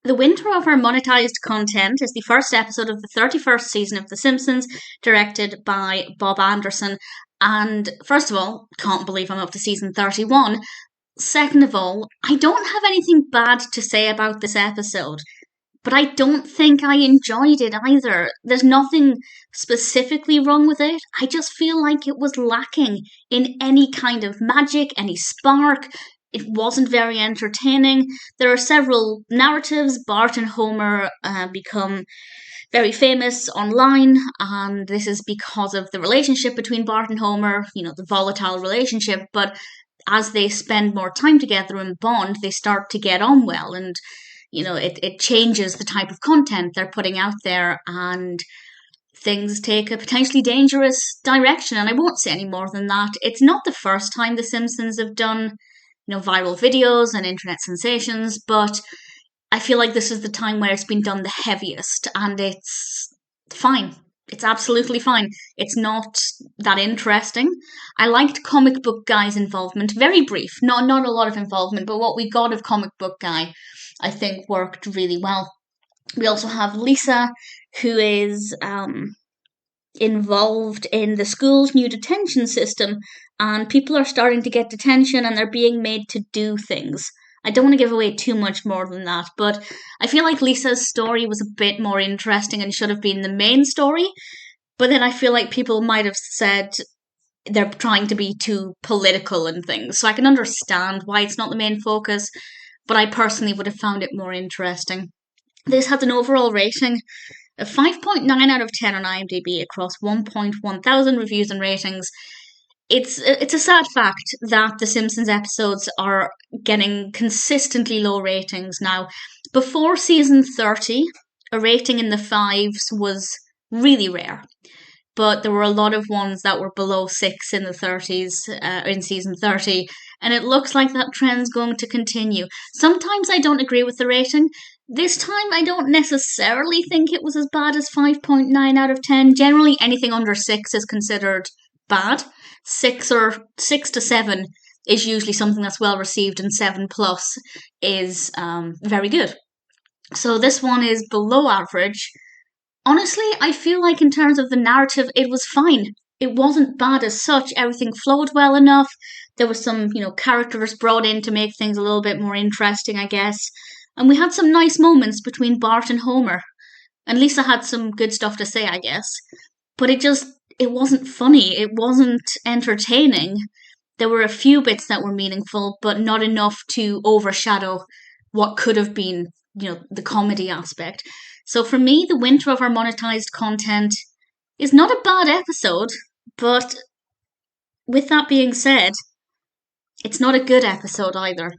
The winter of our monetized content is the first episode of the 31st season of The Simpsons, directed by Bob Anderson. And first of all, can't believe I'm up to season 31. Second of all, I don't have anything bad to say about this episode, but I don't think I enjoyed it either. There's nothing specifically wrong with it. I just feel like it was lacking in any kind of magic, any spark. It wasn't very entertaining. There are several narratives. Bart and Homer become very famous online, and this is because of the relationship between Bart and Homer, the volatile relationship. But as they spend more time together and bond, they start to get on well, and it changes the type of content they're putting out there, and things take a potentially dangerous direction. And I won't say any more than that. It's not the first time The Simpsons have done viral videos and internet sensations, but I feel like this is the time where it's been done the heaviest, and it's fine. It's absolutely fine. It's not that interesting. I liked Comic Book Guy's involvement. Very brief, not a lot of involvement, but what we got of Comic Book Guy, I think, worked really well. We also have Lisa, who is involved in the school's new detention system, and people are starting to get detention and they're being made to do things. I don't want to give away too much more than that, but I feel like Lisa's story was a bit more interesting and should have been the main story. But then I feel like people might have said they're trying to be too political and things. So I can understand why it's not the main focus, but I personally would have found it more interesting. This has an overall rating of 5.9 out of 10 on IMDb across 1.1 thousand reviews and ratings. It's a sad fact that The Simpsons episodes are getting consistently low ratings now. Before season 30, a rating in the 5s was really rare. But there were a lot of ones that were below 6 in the 30s, in season 30, and it looks like that trend's going to continue. Sometimes I don't agree with the rating. This time I don't necessarily think it was as bad as 5.9 out of 10. Generally, anything under 6 is considered bad. 6 to 7 is usually something that's well received, and 7 plus is very good. So this one is below average. Honestly, I feel like in terms of the narrative, it was fine. It wasn't bad as such. Everything flowed well enough. There was some, characters brought in to make things a little bit more interesting, I guess. And we had some nice moments between Bart and Homer. And Lisa had some good stuff to say, I guess. But it wasn't funny. It wasn't entertaining. There were a few bits that were meaningful, but not enough to overshadow what could have been, the comedy aspect. So for me, the winter of our monetized content is not a bad episode, but with that being said, it's not a good episode either.